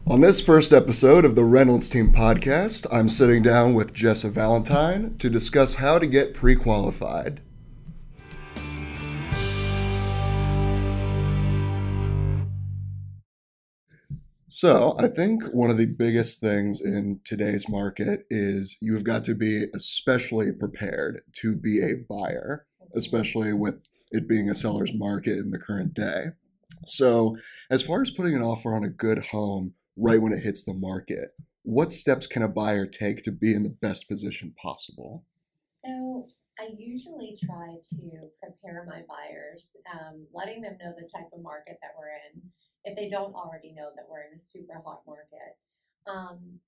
On this first episode of the Reynolds Team podcast, I'm sitting down with Jessa Valentine to discuss how to get pre-qualified. So, I think one of the biggest things in today's market is you've got to be especially prepared to be a buyer, especially with it being a seller's market in the current day. So, as far as putting an offer on a good home right when it hits the market, what steps can a buyer take to be in the best position possible? So I usually try to prepare my buyers, letting them know the type of market that we're in, if they don't already know that we're in a super hot market. Um,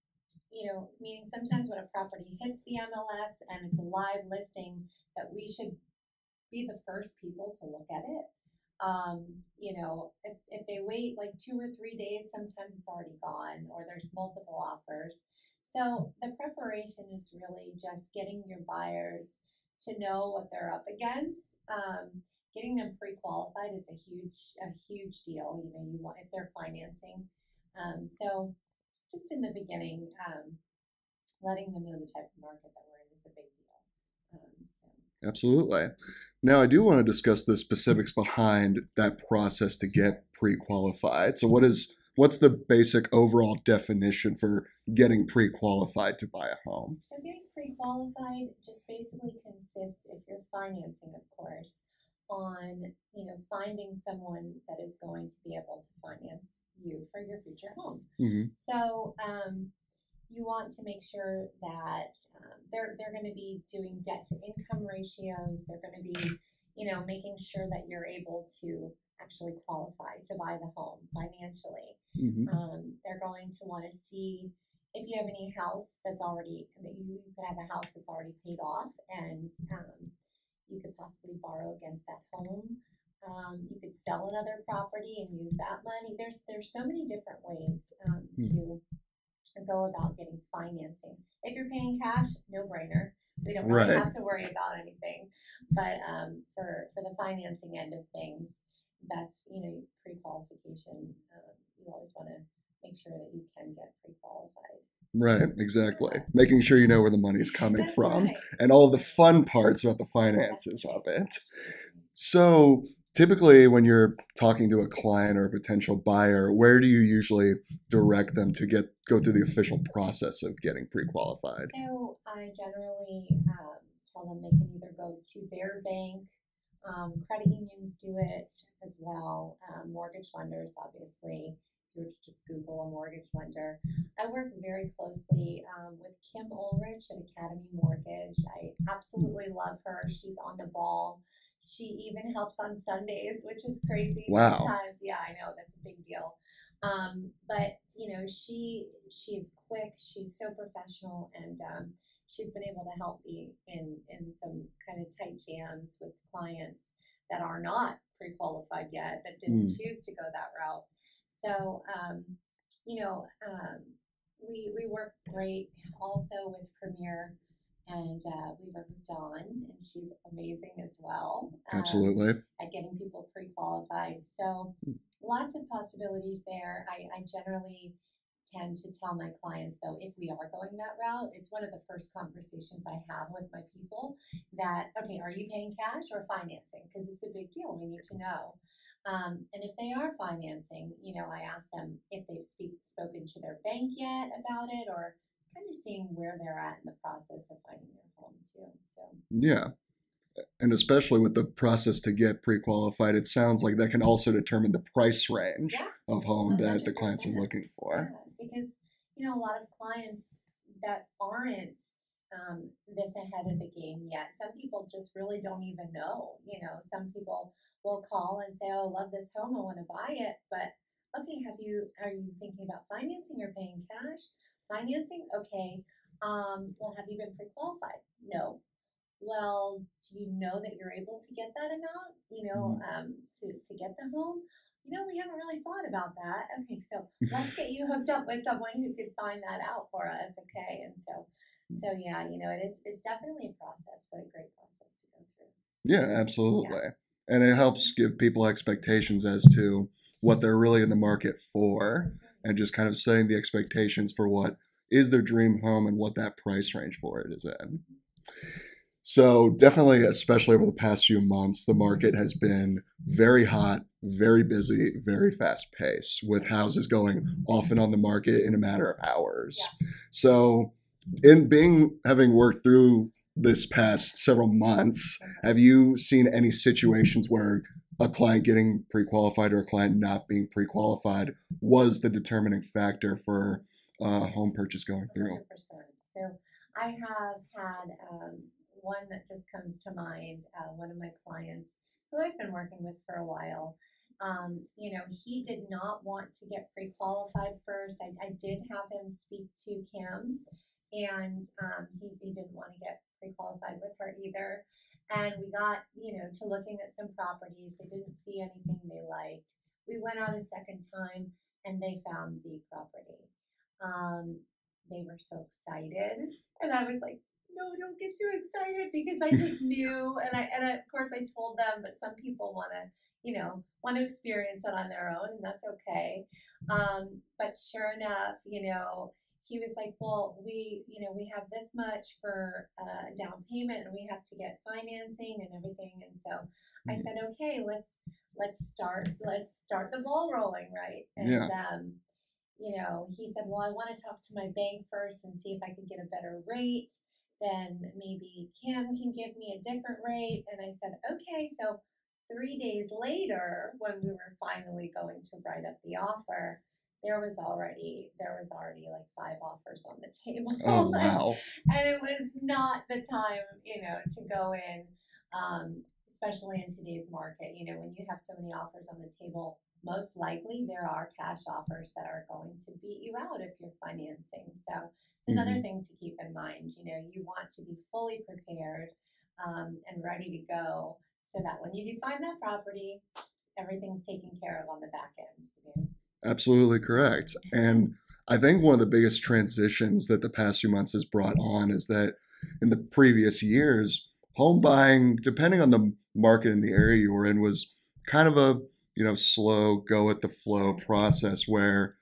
Meaning sometimes when a property hits the MLS and it's a live listing, that we should be the first people to look at it. If they wait like 2 or 3 days, sometimes it's already gone or there's multiple offers. So the preparation is really just getting your buyers to know what they're up against. Getting them pre-qualified is a huge deal. You want if they're financing. So just in the beginning, letting them know the type of market that we're in is a big deal. Absolutely. Now, I do want to discuss the specifics behind that process to get pre-qualified. So, what's the basic overall definition for getting pre-qualified to buy a home? So getting pre-qualified just basically consists, if you're financing, of course, on finding someone that is going to be able to finance you for your future home. Hmm. So you want to make sure that they're going to be doing debt to income ratios. They're going to be making sure that you're able to actually qualify to buy the home financially. Hmm. They're going to want to see if you have any house that you could have a house that's already paid off, and you could possibly borrow against that home. You could sell another property and use that money. There's so many different ways to go about getting financing. If you're paying cash, no brainer. We don't really Right. have to worry about anything. But for the financing end of things, that's pre-qualification. You always want to make sure that you can get pre-qualified. Right, exactly. Yeah. Making sure you know where the money's coming That's from right. and all of the fun parts about the finances of it. So, typically, when you're talking to a client or a potential buyer, where do you usually direct them to go through the official process of getting pre-qualified? So I generally tell them they can either go to their bank, credit unions do it as well, mortgage lenders, obviously. You would just Google a mortgage lender. I work very closely with Kim Ulrich at Academy Mortgage. I absolutely love her. She's on the ball. She even helps on Sundays, which is crazy Wow. sometimes. Yeah, I know that's a big deal. But she is quick. She's so professional, and she's been able to help me in some kind of tight jams with clients that are not pre-qualified yet, that didn't Mm. choose to go that route. So you know, we work great also with Premier, and we work with Dawn, and she's amazing as well Absolutely. at getting people pre-qualified. So lots of possibilities there. I generally tend to tell my clients, though, if we are going that route, it's one of the first conversations I have with my people, that, okay, are you paying cash or financing? Because it's a big deal. We need to know. And if they are financing, I ask them if they've spoken to their bank yet about it, or kind of seeing where they're at in the process of finding their home too. So Yeah. And especially with the process to get pre-qualified, it sounds like that can also determine the price range yeah, of home that the clients are 100%. looking for. Yeah, because a lot of clients that aren't this ahead of the game yet. Some people just really don't even know. Some people will call and say, "Oh, I love this home. I want to buy it." But okay, are you thinking about financing or paying cash? Financing, okay. Well, have you been pre-qualified? No. Well, do you know that you're able to get that amount? Mhm. To get the home. We haven't really thought about that. Okay, so let's get you hooked up with someone who could find that out for us. Okay, and so yeah, it's definitely a process, but a great process to go through. Yeah, Yeah, absolutely. And it helps give people expectations as to what they're really in the market for. that's right. and just kind of setting the expectations for what is their dream home and what that price range for it is in. So definitely, especially over the past few months, the market has been very hot, very busy, very fast paced, with houses going off and on the market in a matter of hours. Yeah. So having worked through this past several months, have you seen any situations where a client getting pre-qualified or a client not being pre-qualified was the determining factor for home purchase going through? 100%. So I have had one that just comes to mind, one of my clients who I've been working with for a while. He did not want to get pre-qualified first. I did have him speak to Kim, and he didn't want to get pre-qualified with her either. And we got, to looking at some properties. They didn't see anything they liked. We went out a second time, and they found the property. They were so excited, and I was like, no, don't get too excited, because I just knew, and of course I told them, but some people want to experience it on their own, and that's okay. But sure enough, he was like, well, we have this much for down payment, and we have to get financing and everything. And so I said, okay, let's start the ball rolling, right? And he said, well, I want to talk to my bank first and see if I can get a better rate. Then maybe Kim can give me a different rate. And I said, okay. So 3 days later, when we were finally going to write up the offer, there was already like 5 offers on the table. Oh, wow. And it was not the time, to go in, especially in today's market. When you have so many offers on the table, most likely there are cash offers that are going to beat you out if you're financing. So it's another thing to keep in mind. You want to be fully prepared and ready to go, so that when you do find that property, everything's taken care of on the back end. Absolutely correct. And I think one of the biggest transitions that the past few months has brought on is that in the previous years, home buying, depending on the market and the area you were in, was kind of a slow, go with the flow process, where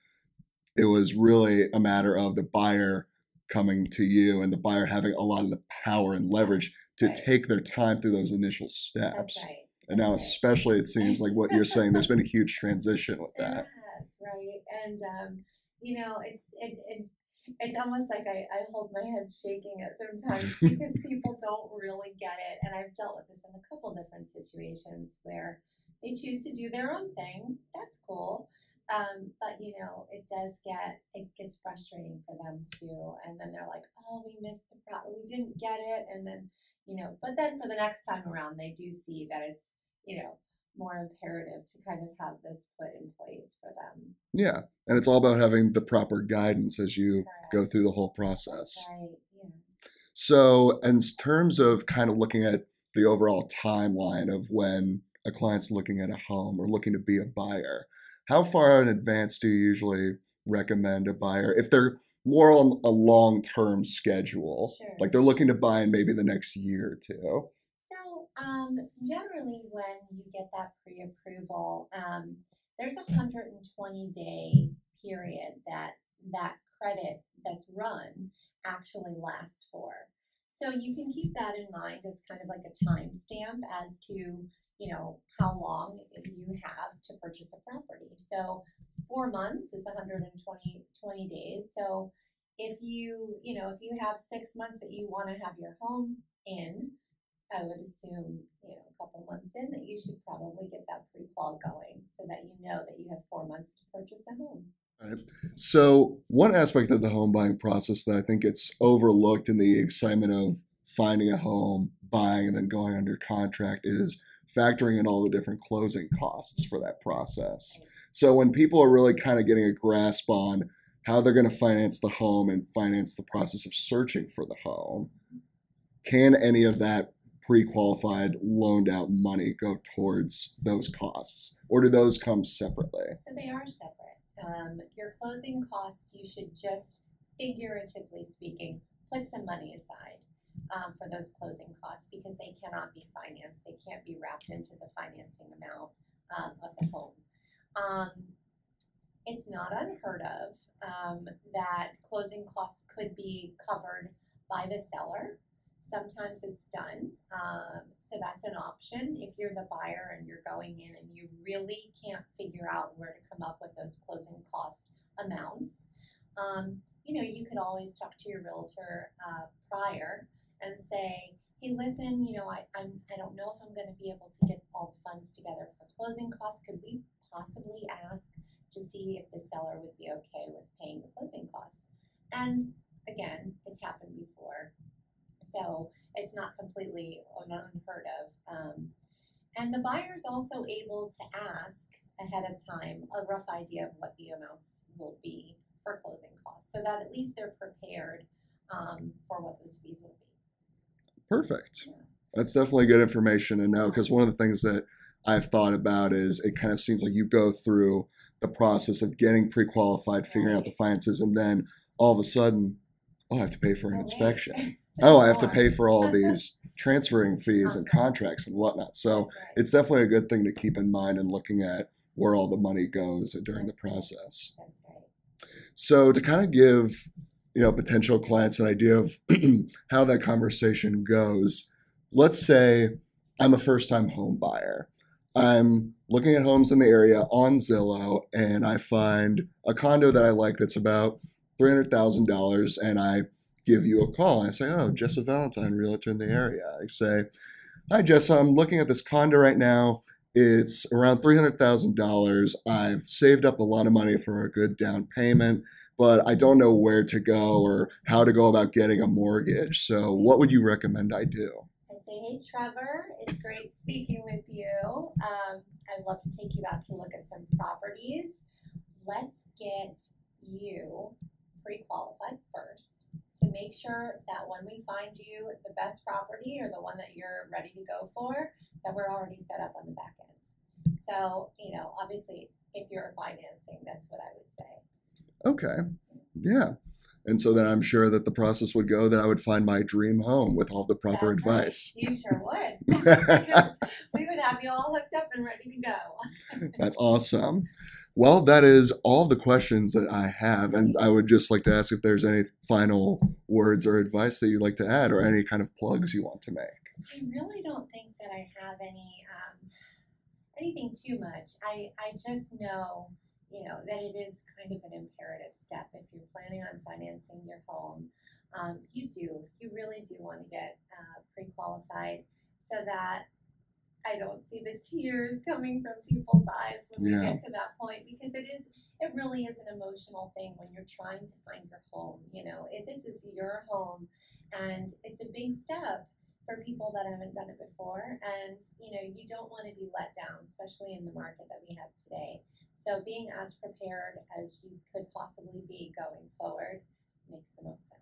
it was really a matter of the buyer coming to you and the buyer having a lot of the power and leverage to take their time through those initial steps. That's right. And now, especially, it seems like what you're saying, there's been a huge transition with that. Yes, right. And it's almost like I hold my head shaking at sometimes, because people don't really get it. And I've dealt with this in a couple different situations where they choose to do their own thing. That's cool. But it gets frustrating for them too. And then they're like, oh, we missed the problem. We didn't get it. And then, but then for the next time around, they do see that it's, more imperative to kind of have this put in place for them. Yeah. And it's all about having the proper guidance as you go through the whole process. That's right. Yeah. So in terms of kind of looking at the overall timeline of when a client's looking at a home or looking to be a buyer, how far in advance do you usually recommend a buyer, if they're more on a long-term schedule, like they're looking to buy in maybe the next year or two? So generally, when you get that pre-approval, there's a 120-day period that credit that's run actually lasts for. So you can keep that in mind as kind of like a timestamp as to how long you have to purchase a property. So 4 months is 120 days. So if you have 6 months that you want to have your home in, I would assume, a couple months in, that you should probably get that pre-qual going, so that you know that you have 4 months to purchase a home. Right. So one aspect of the home buying process that I think it's overlooked in the excitement of finding a home, buying, and then going under contract is factoring in all the different closing costs for that process. So when people are really kind of getting a grasp on how they're going to finance the home and finance the process of searching for the home, can any of that pre-qualified loaned out money go towards those costs, or do those come separately? So they are separate. Your closing costs, you should just, figuratively speaking, put some money aside for those closing costs, because they cannot be financed. They can't be wrapped into the financing amount of the home. It's not unheard of that closing costs could be covered by the seller. Sometimes it's done. So that's an option if you're the buyer and you're going in and you really can't figure out where to come up with those closing cost amounts. You could always talk to your realtor prior and say, hey, listen, I don't know if I'm going to be able to get all the funds together for closing costs. Could we possibly ask to see if the seller would be okay with paying the closing costs? And again, it's happened before. So it's not completely unheard of. And the buyer is also able to ask ahead of time a rough idea of what the amounts will be for closing costs so that at least they're prepared for what those fees will be. Perfect. Yeah. That's definitely good information to know, because one of the things that I've thought about is it kind of seems like you go through the process of getting pre-qualified, figuring out the finances, and then all of a sudden, I have to pay for an inspection. I have to pay for all these transferring fees and contracts and whatnot. So it's definitely a good thing to keep in mind and looking at where all the money goes during the process. That's right. So to kind of give potential clients an idea of how that conversation goes, let's say I'm a first-time home buyer. I'm looking at homes in the area on Zillow, and I find a condo that I like that's about $300,000, and I give you a call. I say, oh, Jessa Valentine, realtor in the area. I say, hi, Jessa, I'm looking at this condo right now. It's around $300,000. I've saved up a lot of money for a good down payment, but I don't know where to go or how to go about getting a mortgage. So what would you recommend I do? I'd say, hey, Trevor, it's great speaking with you. I'd love to take you out to look at some properties. Let's get you pre-qualified first to make sure that when we find you the best property or the one that you're ready to go for, that we're already set up on the back end. So, obviously, if you're financing, that's what I would say. Okay. Yeah. And so then I'm sure that the process would go that I would find my dream home with all the proper advice. Right. You sure would. We would have you all hooked up and ready to go. That's awesome. Well, that is all the questions that I have. And I would just like to ask if there's any final words or advice that you'd like to add or any kind of plugs you want to make. I really don't think that I have anything too much. I just know, that it is kind of an imperative step if you're planning on financing your home. You really do want to get pre-qualified so that I don't see the tears coming from people's eyes when we get to that point, because it really is an emotional thing when you're trying to find your home. This is your home, and it's a big step for people that haven't done it before, and you don't want to be let down, especially in the market that we have today. So being as prepared as you could possibly be going forward makes the most sense.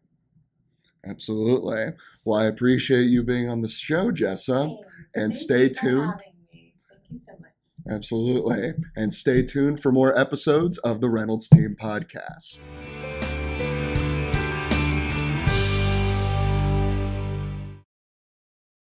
Absolutely. Well, I appreciate you being on the show, Jessa. Thanks. And Thank stay you tuned. for having me. Thank you so much. Absolutely. And stay tuned for more episodes of the Reynolds Team Podcast.